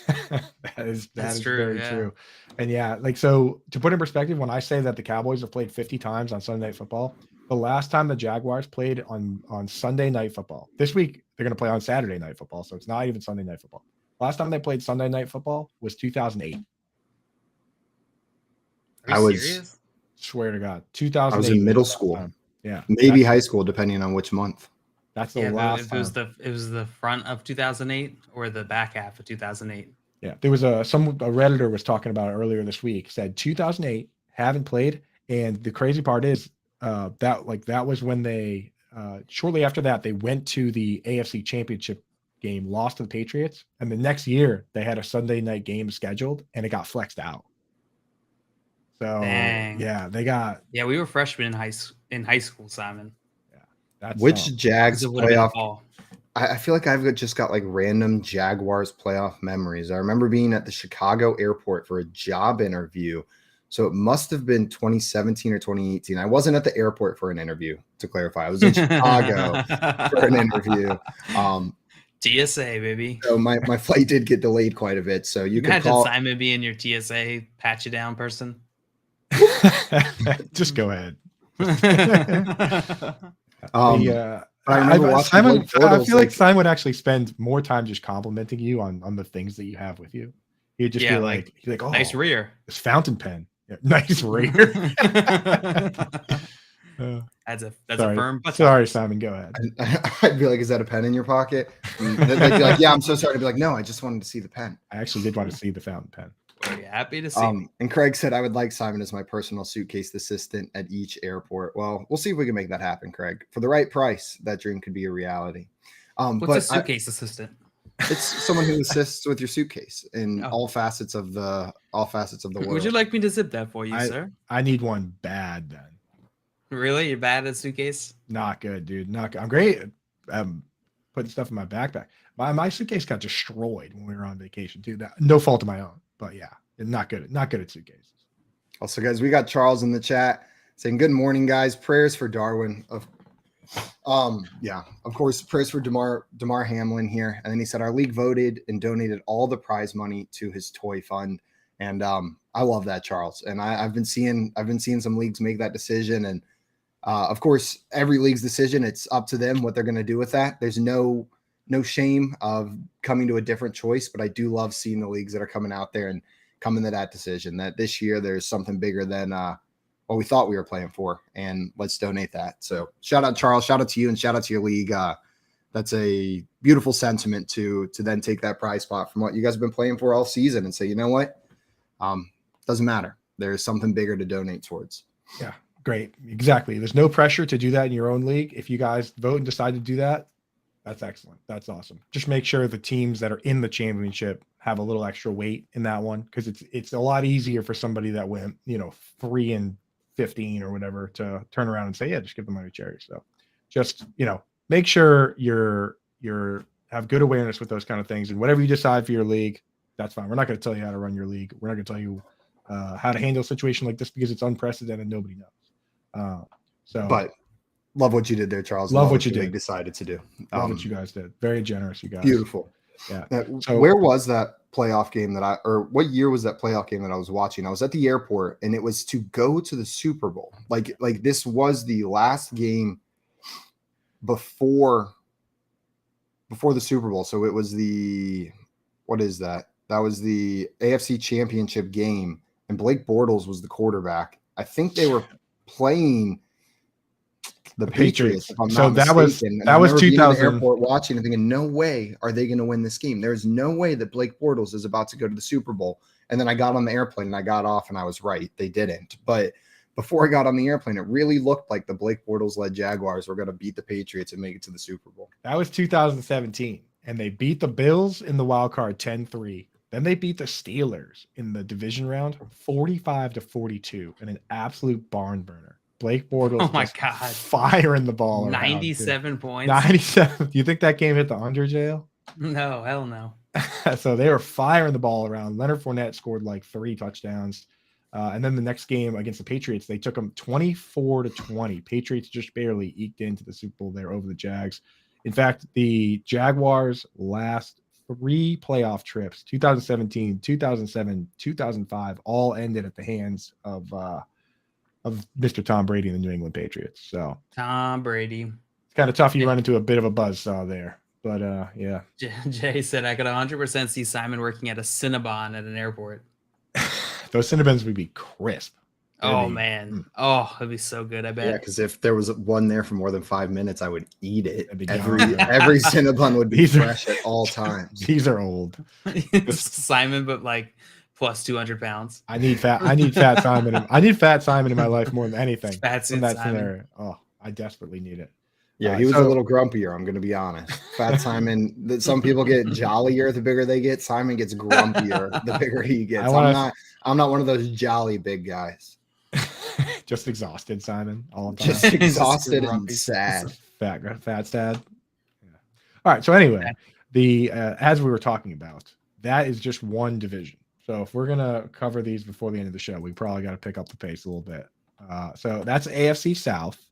that is true, very true. And yeah, like, so to put in perspective, when I say that the Cowboys have played 50 times on Sunday Night Football, the last time the Jaguars played on Sunday Night Football, this week they're going to play on Saturday Night Football, so it's not even Sunday Night Football. Last time they played Sunday Night Football was 2008. Serious? Swear to God, 2008. I was in middle school. Yeah, maybe high school, depending on which month. That's the last. If it was the front of 2008 or the back half of 2008. Yeah, there was a Redditor was talking about it earlier this week. Said 2008 haven't played, and the crazy part is that was when they shortly after that they went to the AFC Championship game, lost to the Patriots, and the next year they had a Sunday night game scheduled, and it got flexed out. So Dang. Yeah, we were freshmen in high school, Simon. Which Jags playoff? I feel like I've just got like random Jaguars playoff memories. I remember being at the Chicago airport for a job interview. So it must have been 2017 or 2018. I wasn't at the airport for an interview, to clarify. I was in Chicago for an interview. TSA, baby. So my flight did get delayed quite a bit. So you Imagine could call Simon being your TSA pat you down person. Just go ahead. Simon, I feel like Simon would actually spend more time just complimenting you on the things that you have with you. He'd just be like, oh, nice rear. This fountain pen. Yeah, nice rear. That's a firm. Sorry, Simon, go ahead. I'd be like, is that a pen in your pocket? They'd be like, yeah, I'm so sorry. I'd be like, no, I just wanted to see the pen. I actually did want to see the fountain pen. Very happy to see. And Craig said, I would like Simon as my personal suitcase assistant at each airport. Well, we'll see if we can make that happen, Craig. For the right price, that dream could be a reality. What's a suitcase assistant? It's someone who assists with your suitcase in all facets of the world. Would you like me to zip that for you, sir? I need one bad then. Really? You're bad at suitcase? Not good, dude. Not good. I'm great at putting stuff in my backpack. My suitcase got destroyed when we were on vacation too. No fault of my own. But yeah, not good at suitcases. Also, guys, we got Charles in the chat saying, good morning, guys. Prayers for Darwin. Of course, prayers for Damar Hamlin here. And then he said, our league voted and donated all the prize money to his toy fund. And I love that, Charles. And I've been seeing some leagues make that decision. And of course, every league's decision, it's up to them what they're going to do with that. There's no shame of coming to a different choice, but I do love seeing the leagues that are coming out there and coming to that decision that this year there's something bigger than what we thought we were playing for, and let's donate that. So shout out, Charles, shout out to you, and shout out to your league. That's a beautiful sentiment to then take that prize spot from what you guys have been playing for all season and say, you know what? Doesn't matter. There's something bigger to donate towards. Yeah, great. Exactly. There's no pressure to do that in your own league. If you guys vote and decide to do that, that's excellent. That's awesome. Just make sure the teams that are in the championship have a little extra weight in that one because it's a lot easier for somebody that went 3-15 or whatever to turn around and say, yeah, just give the money to charity. So just make sure you're have good awareness with those kind of things, and whatever you decide for your league, that's fine. We're not going to tell you how to run your league. We're not going to tell you how to handle a situation like this because it's unprecedented. Nobody knows. But love what you did there, Charles. Love what you did. Decided to do. Love what you guys did. Very generous, you guys. Beautiful. Yeah. So where was that playoff game or what year was that playoff game that I was watching? I was at the airport, and it was to go to the Super Bowl. Like this was the last game before the Super Bowl. So it was what is that? That was the AFC Championship game, and Blake Bortles was the quarterback. I think they were playing the Patriots. If I'm so not that mistaken. that was 2000. Airport watching and thinking, no way are they going to win this game. There's no way that Blake Bortles is about to go to the Super Bowl. And then I got on the airplane and I got off, and I was right. They didn't. But before I got on the airplane, it really looked like the Blake Bortles-led Jaguars were going to beat the Patriots and make it to the Super Bowl. That was 2017, and they beat the Bills in the wild card 10-3. Then they beat the Steelers in the division round 45-42 in an absolute barn burner. Blake Bortles, oh my God, firing the ball. 97 points. 97. Do you think that game hit the under, jail? No, hell no. So they were firing the ball around. Leonard Fournette scored like 3 touchdowns. And then the next game against the Patriots, they took them 24-20. Patriots just barely eked into the Super Bowl there over the Jags. In fact, the Jaguars' last 3 playoff trips, 2017, 2007, 2005, all ended at the hands of Mr. Tom Brady and the New England Patriots. So Tom Brady. It's kind of tough. You run into a bit of a buzzsaw there. But yeah. Jay said I could 100% see Simon working at a Cinnabon at an airport. Those Cinnabons would be crisp. Man. Oh, it'd be so good, I bet. Yeah, because if there was one there for more than 5 minutes, I would eat it. Every Cinnabon would be fresh at all times. These are old. Simon, but like plus 200 pounds. I need fat Simon. I need fat Simon in my life more than anything. Fat in that Simon. scenario. Oh, I desperately need it. Yeah, he was a little grumpier. I'm going to be honest. Fat Simon. Some people get jollier the bigger they get. Simon gets grumpier the bigger he gets. I'm not one of those jolly big guys. Just exhausted, Simon. All the time. Just exhausted and sad. Fat sad. Yeah. All right. So anyway, as we were talking about, that is just one division. So if we're gonna cover these before the end of the show, we probably got to pick up the pace a little bit. So that's AFC South,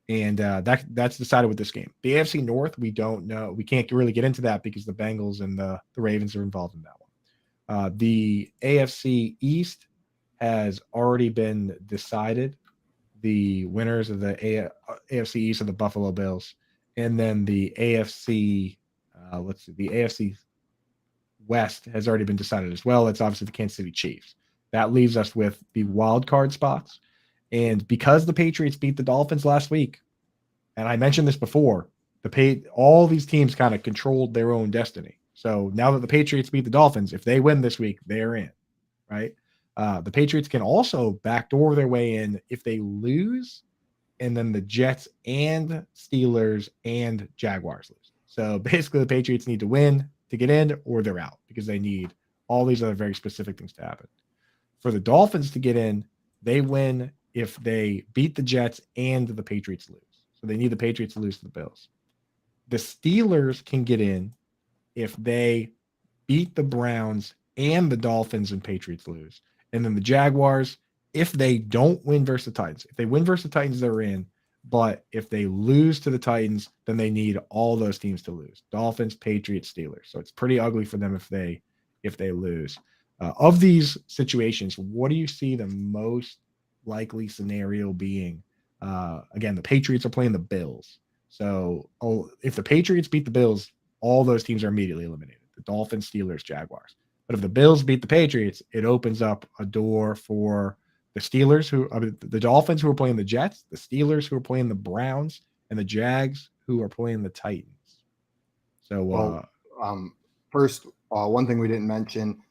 and that's decided with this game. The AFC North, we don't know. We can't really get into that because the Bengals and the Ravens are involved in that one. The AFC East has already been decided. The winners of the AFC East are the Buffalo Bills, and then the AFC, the AFC West has already been decided as well. It's obviously the Kansas City Chiefs. That leaves us with the wild card spots, and because the Patriots beat the Dolphins last week, and I mentioned this before, all these teams kind of controlled their own destiny. So now that the Patriots beat the Dolphins, if they win this week, they're in, right? The Patriots can also backdoor their way in if they lose, and then the Jets and Steelers and Jaguars lose. So basically, the Patriots need to win to get in, or they're out because they need all these other very specific things to happen. For the Dolphins to get in, they win if they beat the Jets and the Patriots lose. So they need the Patriots to lose to the Bills. The Steelers can get in if they beat the Browns and the Dolphins and Patriots lose. And then the Jaguars, if they don't win versus the Titans. If they win versus the Titans, they're in. But if they lose to the Titans, then they need all those teams to lose. Dolphins, Patriots, Steelers. So it's pretty ugly for them if they lose. Of these situations, what do you see the most likely scenario being? Again, the Patriots are playing the Bills. So if the Patriots beat the Bills, all those teams are immediately eliminated. The Dolphins, Steelers, Jaguars. But if the Bills beat the Patriots, it opens up a door for the Steelers, the Dolphins who are playing the Jets, the Steelers who are playing the Browns, and the Jags who are playing the Titans. So, first, one thing we didn't mention,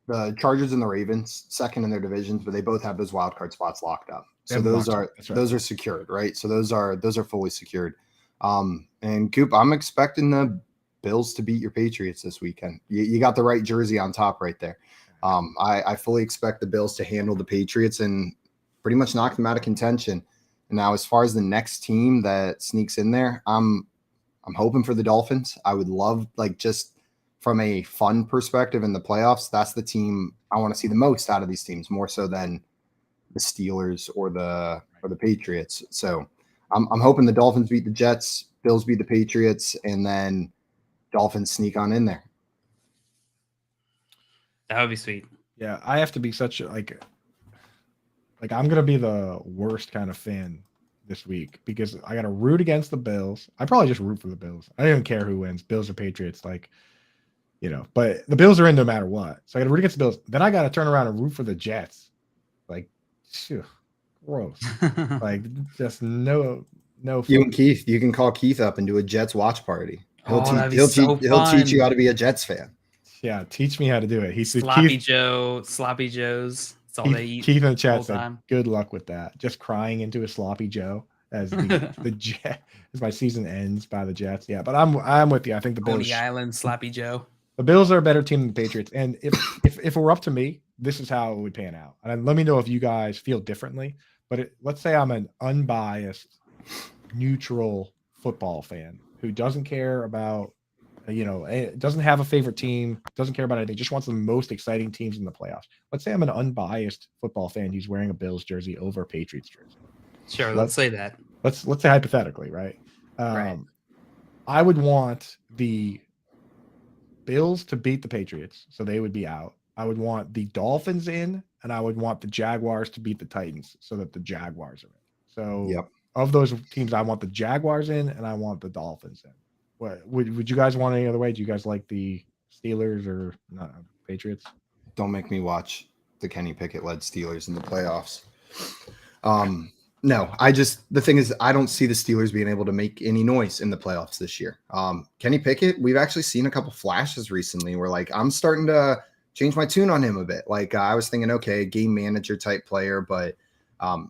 the Chargers and the Ravens, second in their divisions, but they both have those wild card spots locked up. So those are secured, right? So those are fully secured. And Coop, I'm expecting the Bills to beat your Patriots this weekend. You got the right jersey on top right there. I fully expect the Bills to handle the Patriots and pretty much knock them out of contention. And now, as far as the next team that sneaks in there, I'm hoping for the Dolphins. I would love, like, just from a fun perspective in the playoffs, that's the team I want to see the most out of these teams, more so than the Steelers or the Patriots. So I'm hoping the Dolphins beat the Jets, Bills beat the Patriots, and then Dolphins sneak on in there. That would be sweet. Yeah, I have to be such a like I'm gonna be the worst kind of fan this week because I gotta root against the Bills. I probably just root for the Bills. I don't even care who wins, Bills or Patriots, but the Bills are in no matter what. So I gotta root against the Bills. Then I gotta turn around and root for the Jets. Like, phew, gross. Like, just no. You and Keith, you can call Keith up and do a Jets watch party. He'll teach you how to be a Jets fan. Yeah, teach me how to do it. He's Sloppy Joes. That's all they eat. Keith in the chat said, "Good luck with that." Just crying into a sloppy Joe as as my season ends by the Jets. Yeah, but I'm with you. I think the Bills. Coney Island Sloppy Joe. The Bills are a better team than the Patriots, and if it were up to me, this is how it would pan out. And let me know if you guys feel differently. But let's say I'm an unbiased, neutral football fan who doesn't care about. Doesn't have a favorite team, doesn't care about anything, just wants the most exciting teams in the playoffs. Let's say I'm an unbiased football fan who's wearing a Bills jersey over a Patriots jersey. Sure, let's say that. Let's say hypothetically, right? Right. I would want the Bills to beat the Patriots, so they would be out. I would want the Dolphins in, and I would want the Jaguars to beat the Titans, so that the Jaguars are in. So of those teams, I want the Jaguars in, and I want the Dolphins in. What would you guys want any other way? Do you guys like the Steelers or not, Patriots? Don't make me watch the Kenny Pickett-led Steelers in the playoffs. No, the thing is, I don't see the Steelers being able to make any noise in the playoffs this year. Kenny Pickett, we've actually seen a couple flashes recently where, like, I'm starting to change my tune on him a bit. Like, I was thinking, okay, game manager type player, but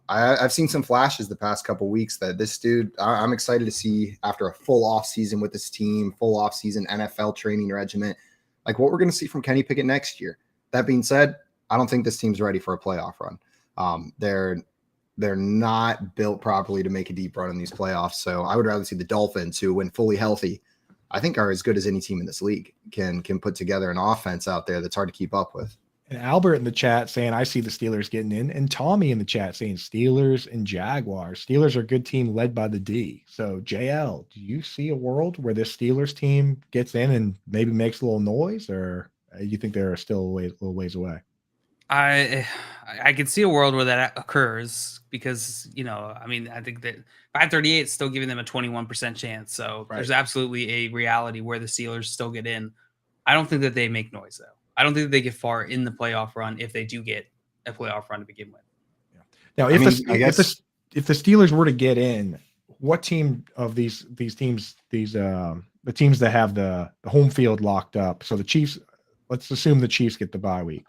I've seen some flashes the past couple weeks that this dude, I'm excited to see after a full off season with this team, full off season NFL training regimen, like what we're going to see from Kenny Pickett next year. That being said, I don't think this team's ready for a playoff run. They're not built properly to make a deep run in these playoffs. So I would rather see the Dolphins, who, when fully healthy, I think are as good as any team in this league, can put together an offense out there that's hard to keep up with. And Albert in the chat saying, I see the Steelers getting in. And Tommy in the chat saying Steelers and Jaguars. Steelers are a good team led by the D. So, JL, do you see a world where this Steelers team gets in and maybe makes a little noise? Or you think they're still a little ways away? I could see a world where that occurs because, I think that 538 is still giving them a 21% chance. So There's absolutely a reality where the Steelers still get in. I don't think that they make noise, though. I don't think that they get far in the playoff run if they do get a playoff run to begin with. Now, if the Steelers were to get in, what team of these teams, the teams that have the home field locked up? So the Chiefs, let's assume the Chiefs get the bye week.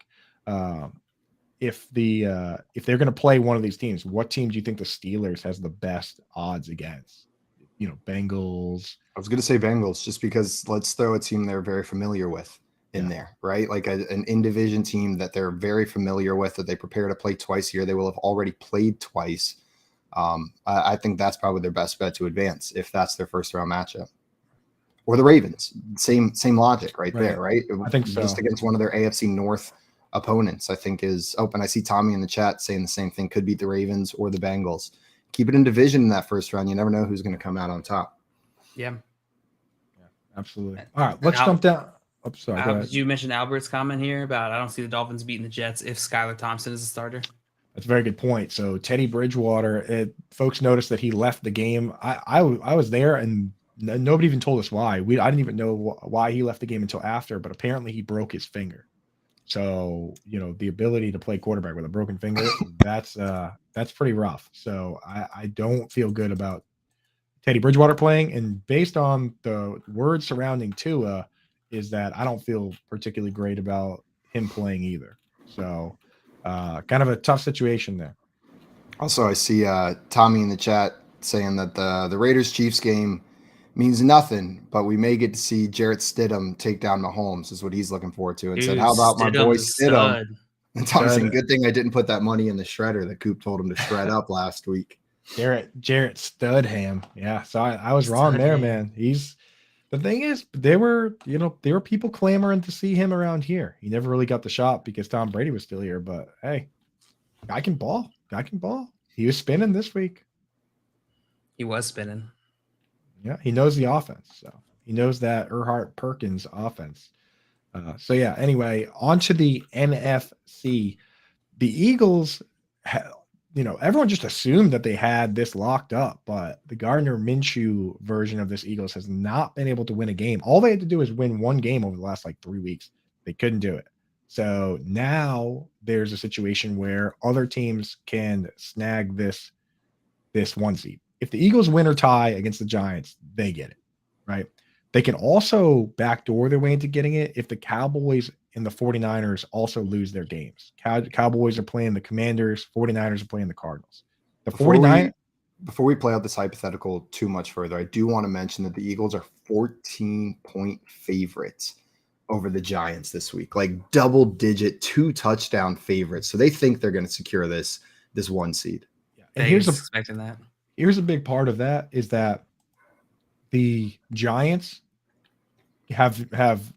If they're going to play one of these teams, what team do you think the Steelers has the best odds against? Bengals. I was going to say Bengals, just because let's throw a team they're very familiar with in there, right? Like an in-division team that they're very familiar with, that they prepare to play twice a year. They will have already played twice. I think that's probably their best bet to advance if that's their first round matchup. Or the Ravens, same logic right there, right? I think so. Just against one of their AFC North opponents, I think is open. I see Tommy in the chat saying the same thing. Could beat the Ravens or the Bengals. Keep it in division in that first round. You never know who's going to come out on top. Yeah, absolutely. All right, let's jump down. Oh, sorry. Did you mention Albert's comment here about I don't see the Dolphins beating the Jets if Skylar Thompson is a starter? That's a very good point. So Teddy Bridgewater, folks noticed that he left the game. I was there and nobody even told us why. I didn't even know why he left the game until after, but apparently he broke his finger. So, the ability to play quarterback with a broken finger, that's pretty rough. So I don't feel good about Teddy Bridgewater playing. And based on the words surrounding Tua, is that I don't feel particularly great about him playing either. So kind of a tough situation there. Also, I see Tommy in the chat saying that the Raiders-Chiefs game means nothing, but we may get to see Jarrett Stidham take down Mahomes is what he's looking forward to. And Dude, said, how about my boy Stidham's a Stidham? stud. And Thompson, good thing I didn't put that money in the shredder that Coop told him to shred up last week. Jarrett Studham. Yeah. So I was wrong there, man. The thing is, there were people clamoring to see him around here. He never really got the shot because Tom Brady was still here, but hey, guy can ball. He was spinning this week. He was spinning. Yeah, he knows the offense. So he knows that Erhardt Perkins offense. So yeah, anyway, on to the NFC. The Eagles, everyone just assumed that they had this locked up, but the Gardner Minshew version of this Eagles has not been able to win a game. All they had to do is win one game over the last 3 weeks. They couldn't do it. So now there's a situation where other teams can snag this 1 seed. If the Eagles win or tie against the Giants, they get it, right? They can also backdoor their way into getting it if the Cowboys and the 49ers also lose their games. Cowboys are playing the Commanders, 49ers are playing the Cardinals. Before we play out this hypothetical too much further, I do want to mention that the Eagles are 14-point favorites over the Giants this week, double-digit 2-touchdown favorites. So they think they're going to secure this 1 seed. Yeah. And expecting that. Here's a big part of that is that the Giants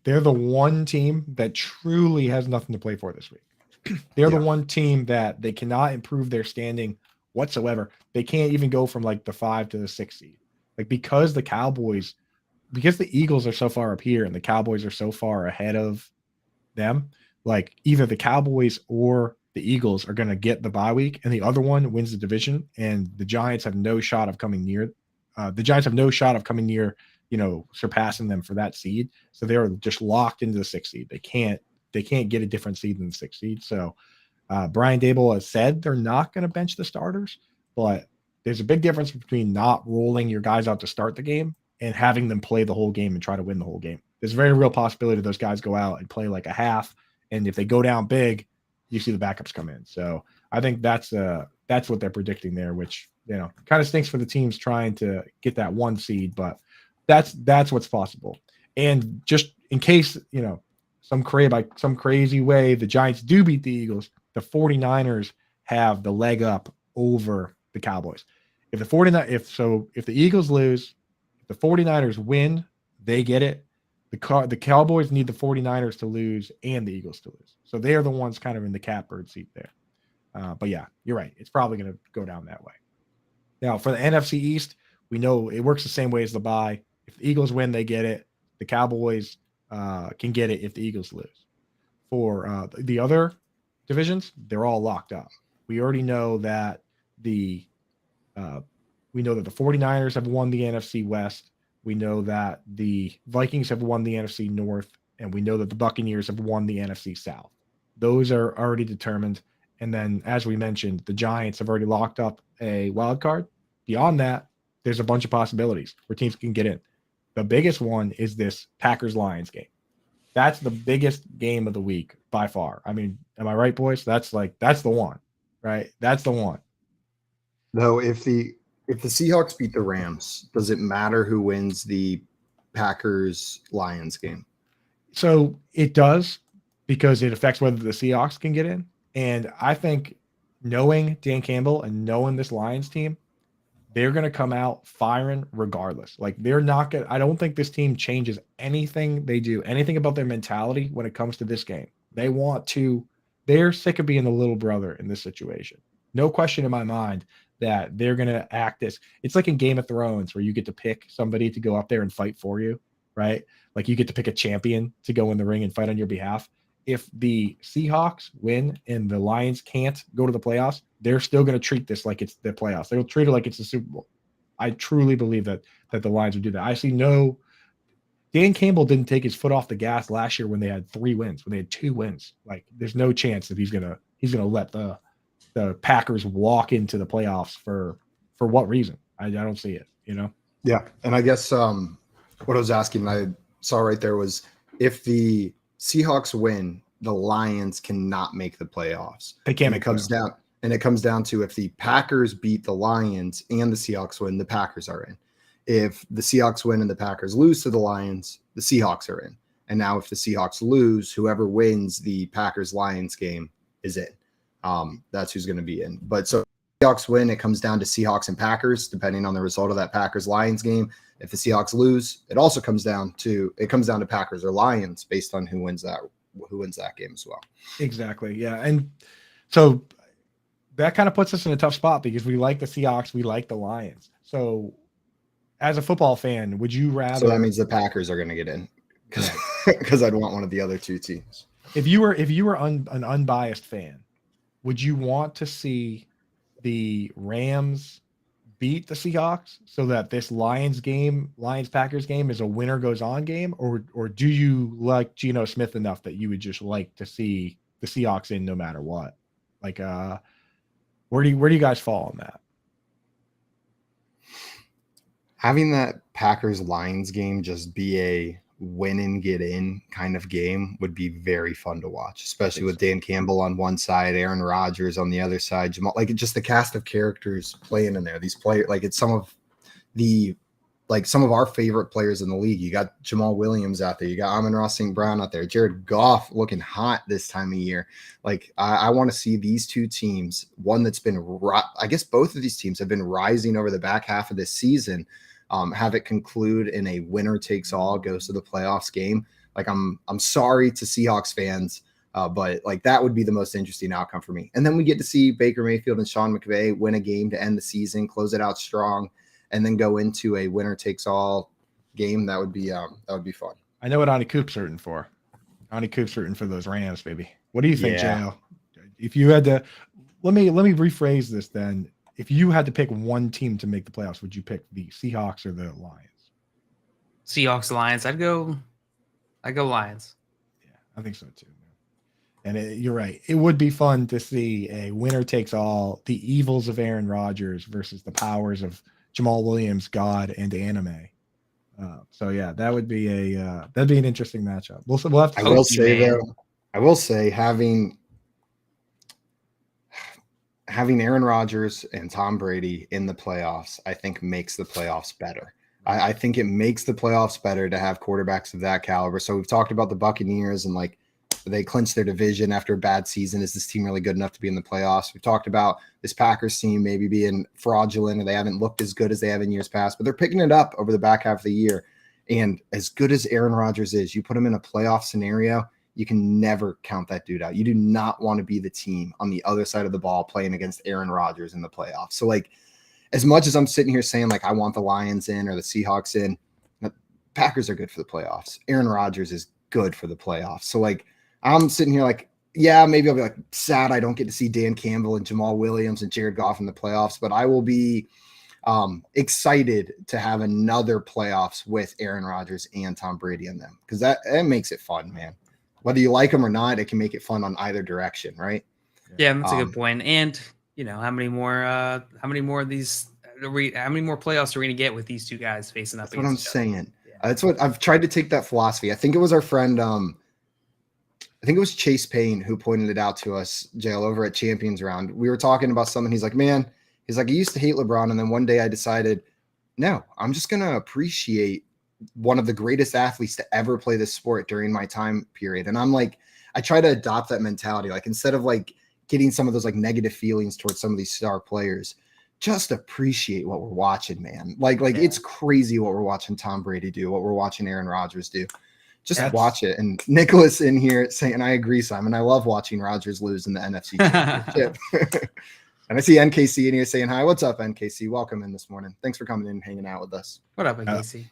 they're the one team that truly has nothing to play for this week. They're the one team that they cannot improve their standing whatsoever. They can't even go from the 5 to the 6 seed. Because the Eagles are so far up here and the Cowboys are so far ahead of them, either the Cowboys or the Eagles are going to get the bye week and the other one wins the division, and the Giants have no shot of coming near. Surpassing them for that seed. So they're just locked into the 6th seed. They can't get a different seed than the 6th seed. So Brian Daboll has said they're not going to bench the starters, but there's a big difference between not rolling your guys out to start the game and having them play the whole game and try to win the whole game. There's a very real possibility those guys go out and play a half, and if they go down big, you see the backups come in. So I think that's what they're predicting there, which kind of stinks for the teams trying to get that 1 seed, but that's what's possible. And just in case, some crazy way the Giants do beat the Eagles, the 49ers have the leg up over the Cowboys. If the Eagles lose, if the 49ers win, they get it. The Cowboys need the 49ers to lose and the Eagles to lose. So they are the ones kind of in the catbird seat there. But yeah, you're right. It's probably going to go down that way. Now for the NFC East, we know it works the same way as the bye. If the Eagles win, they get it. The Cowboys can get it if the Eagles lose. For the other divisions, they're all locked up. We already know that the 49ers have won the NFC West. We know that the Vikings have won the NFC North, and we know that the Buccaneers have won the NFC South. Those are already determined. And then, as we mentioned, the Giants have already locked up a wild card. Beyond that, there's a bunch of possibilities where teams can get in. The biggest one is this Packers-Lions game. That's the biggest game of the week by far. I mean, am I right, boys? That's the one, right? That's the one. Though, if the Seahawks beat the Rams, does it matter who wins the Packers-Lions game? So it does, because it affects whether the Seahawks can get in. And I think knowing Dan Campbell and knowing this Lions team, they're going to come out firing regardless. They're not going to, I don't think this team changes anything they do, anything about their mentality when it comes to this game. They're sick of being the little brother in this situation. No question in my mind that they're going to act this. It's like in Game of Thrones where you get to pick somebody to go up there and fight for you, right? You get to pick a champion to go in the ring and fight on your behalf. If the Seahawks win and the Lions can't go to the playoffs, they're still going to treat this like it's the playoffs. They'll treat it like it's the Super Bowl. I truly believe that the Lions would do that. I see Dan Campbell didn't take his foot off the gas last year when they had 3 wins, when they had 2 wins. There's no chance that he's gonna let the Packers walk into the playoffs for what reason? I don't see it, Yeah. And I guess what I was asking, I saw right there was if the Seahawks win, the Lions cannot make the playoffs. They can't. It comes down to if the Packers beat the Lions and the Seahawks win, the Packers are in. if the Seahawks win and the Packers lose to the Lions, the Seahawks are in. And now if the Seahawks lose, whoever wins the Packers-Lions game is in. That's who's going to be in. But so Seahawks win, it comes down to Seahawks and Packers, depending on the result of that Packers-Lions game. If the Seahawks lose, it also comes down to Packers or Lions based on who wins that game as well. Exactly. Yeah. And so that kind of puts us in a tough spot because we like the Seahawks, we like the Lions. So as a football fan, would you rather? So that means the Packers are going to get in because I'd want one of the other two teams. If you were an unbiased fan, would you want to see the Rams beat the Seahawks so that this Lions-Packers game is a winner goes on game, or do you like Geno Smith enough that you would just like to see the Seahawks in no matter what? Like, where do you guys fall on that? Having that Packers-Lions game just be a win and get in kind of game would be very fun to watch, especially with Dan Campbell on one side, Aaron Rodgers on the other side, Jamal, like just the cast of characters playing in there. These players, like it's some of our favorite players in the league. You got Jamal Williams out there. You got Amon-Ra St. Brown out there. Jared Goff looking hot this time of year. Like I want to see these two teams, one that's been, I guess both of these teams have been rising over the back half of this season, have it conclude in a winner takes all, goes to the playoffs game. Like I'm sorry to Seahawks fans, but like that would be the most interesting outcome for me. And then we get to see Baker Mayfield and Sean McVay win a game to end the season, close it out strong, and then go into a winner takes all game. That would be fun. I know what Ani Coop's rooting for. Ani Coop's rooting for those Rams, baby. What do you think, JL? If you had to, let me rephrase this then. If you had to pick one team to make the playoffs, would you pick the Seahawks or the Lions? Seahawks, Lions. I'd go Lions. Yeah, I think so too. And you're right. It would be fun to see a winner takes all, the evils of Aaron Rodgers versus the powers of Jamal Williams, God, and anime. So yeah, that would be that'd be an interesting matchup. We'll have to. I will say having Aaron Rodgers and Tom Brady in the playoffs, I think makes the playoffs better. I think it makes the playoffs better to have quarterbacks of that caliber. So we've talked about the Buccaneers and like they clinched their division after a bad season. Is this team really good enough to be in the playoffs? We've talked about this Packers team maybe being fraudulent and they haven't looked as good as they have in years past, but they're picking it up over the back half of the year. And as good as Aaron Rodgers is, you put him in a playoff scenario, you can never count that dude out. You do not want to be the team on the other side of the ball playing against Aaron Rodgers in the playoffs. So like, as much as I'm sitting here saying like I want the Lions in or the Seahawks in, the Packers are good for the playoffs. Aaron Rodgers is good for the playoffs. So like I'm sitting here like, yeah, maybe I'll be like sad I don't get to see Dan Campbell and Jamal Williams and Jared Goff in the playoffs, but I will be excited to have another playoffs with Aaron Rodgers and Tom Brady in them because that makes it fun, man. Whether you like them or not, it can make it fun on either direction, right? Yeah, that's a good point. And how many more playoffs are we gonna get with these two guys facing up? That's what I'm saying. Yeah. That's what I've tried to take that philosophy. I think it was our friend, I think it was Chase Payne who pointed it out to us, Jail, over at Champions Round. We were talking about something. He's like, I used to hate LeBron, and then one day I decided, no, I'm just gonna appreciate one of the greatest athletes to ever play this sport during my time period. And I'm like, I try to adopt that mentality. Like instead of like getting some of those like negative feelings towards some of these star players, just appreciate what we're watching, man. It's crazy what we're watching Tom Brady do, what we're watching Aaron Rodgers do. Just watch it. And Nicholas in here saying, I agree, Simon. I love watching Rodgers lose in the NFC Championship. And I see NKC in here saying hi. What's up, NKC? Welcome in this morning. Thanks for coming in and hanging out with us. What up, NKC?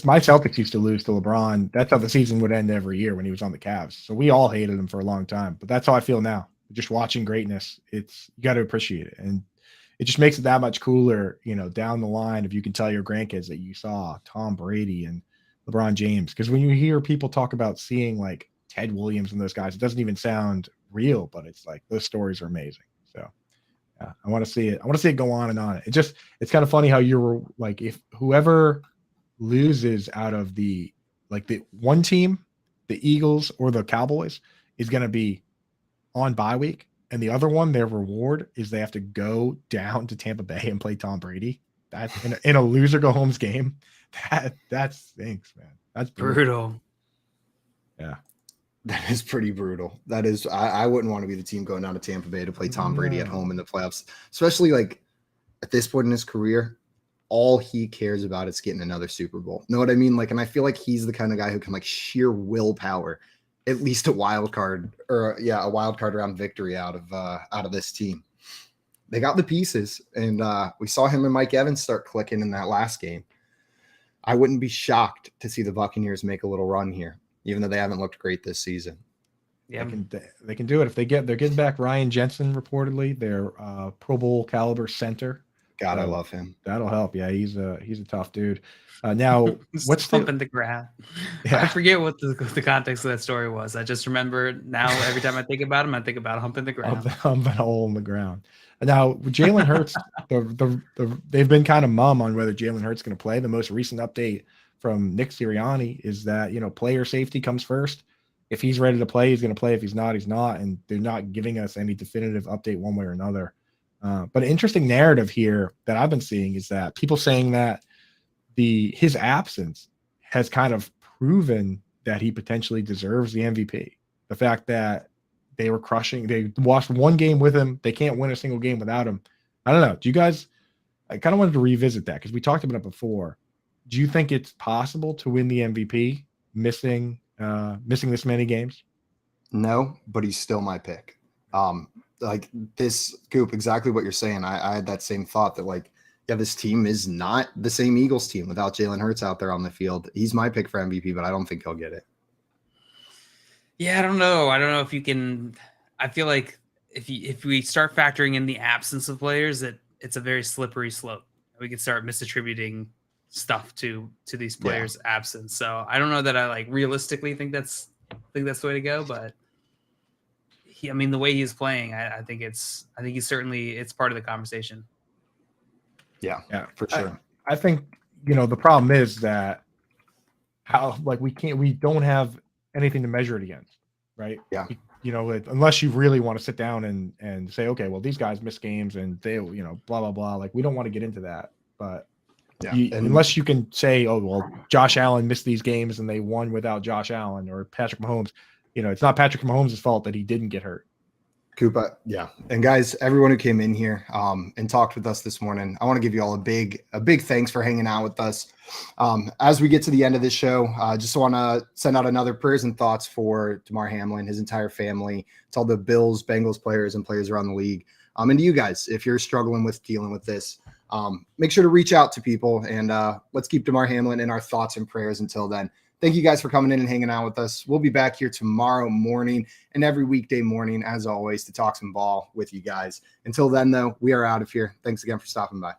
My Celtics used to lose to LeBron. That's how the season would end every year when he was on the Cavs. So we all hated him for a long time. But that's how I feel now. Just watching greatness, you got to appreciate it. And it just makes it that much cooler, down the line if you can tell your grandkids that you saw Tom Brady and LeBron James. Because when you hear people talk about seeing like Ted Williams and those guys, it doesn't even sound real, but it's like those stories are amazing. So yeah, I want to see it. I want to see it go on and on. It's kind of funny how you're like, if whoever loses out of the one team, the Eagles or the Cowboys, is going to be on bye week, and the other one, their reward is they have to go down to Tampa Bay and play Tom Brady. That's in a loser go homes game. That stinks, man. That's brutal. Yeah. That is pretty brutal. That is, I wouldn't want to be the team going down to Tampa Bay to play Tom Brady at home in the playoffs, especially like at this point in his career. All he cares about is getting another Super Bowl. Know what I mean? Like, and I feel like he's the kind of guy who can, like, sheer willpower at least a wild card round victory out of this team. They got the pieces, and we saw him and Mike Evans start clicking in that last game. I wouldn't be shocked to see the Buccaneers make a little run here, even though they haven't looked great this season. Yeah, they can do it if they're getting back Ryan Jensen, reportedly, their Pro Bowl caliber center. God, I love him. That'll help. Yeah, he's a tough dude. Now, what's pumping the ground? Yeah. I forget what the context of that story was. I just remember now every time I think about him, I think about humping the ground. Humping a hole in the ground. Now, Jalen Hurts, they've been kind of mum on whether Jalen Hurts is going to play. The most recent update from Nick Sirianni is that, player safety comes first. If he's ready to play, he's going to play. If he's not, he's not. And they're not giving us any definitive update one way or another. But an interesting narrative here that I've been seeing is that people saying that his absence has kind of proven that he potentially deserves the MVP. The fact that they watched one game with him, they can't win a single game without him. I don't know. Do you guys? I kind of wanted to revisit that because we talked about it before. Do you think it's possible to win the MVP missing this many games? No, but he's still my pick. Like this, Coop, exactly what you're saying. I had that same thought that, like, yeah, this team is not the same Eagles team without Jalen Hurts out there on the field. He's my pick for MVP, but I don't think he'll get it. Yeah, I don't know. I don't know if you can. I feel like if we start factoring in the absence of players, that it's a very slippery slope. We could start misattributing stuff to these players' absence. So I don't know that I realistically think that's the way to go, but the way he's playing, I think it's part of the conversation. Yeah, for sure. I think, the problem is that we don't have anything to measure it against, right? Yeah. Unless you really want to sit down and say, okay, well, these guys miss games and they, blah, blah, blah. Like, we don't want to get into that, but unless you can say, oh, well, Josh Allen missed these games and they won without Josh Allen, or Patrick Mahomes, it's not Patrick Mahomes' fault that he didn't get hurt. Koopa, yeah. And guys, everyone who came in here and talked with us this morning, I want to give you all a big thanks for hanging out with us. As we get to the end of this show, I just want to send out another prayers and thoughts for Damar Hamlin, his entire family. It's all the Bills, Bengals players and players around the league. And to you guys, if you're struggling with dealing with this, make sure to reach out to people, and let's keep Damar Hamlin in our thoughts and prayers until then. Thank you guys for coming in and hanging out with us. We'll be back here tomorrow morning and every weekday morning, as always, to talk some ball with you guys. Until then, though, we are out of here. Thanks again for stopping by.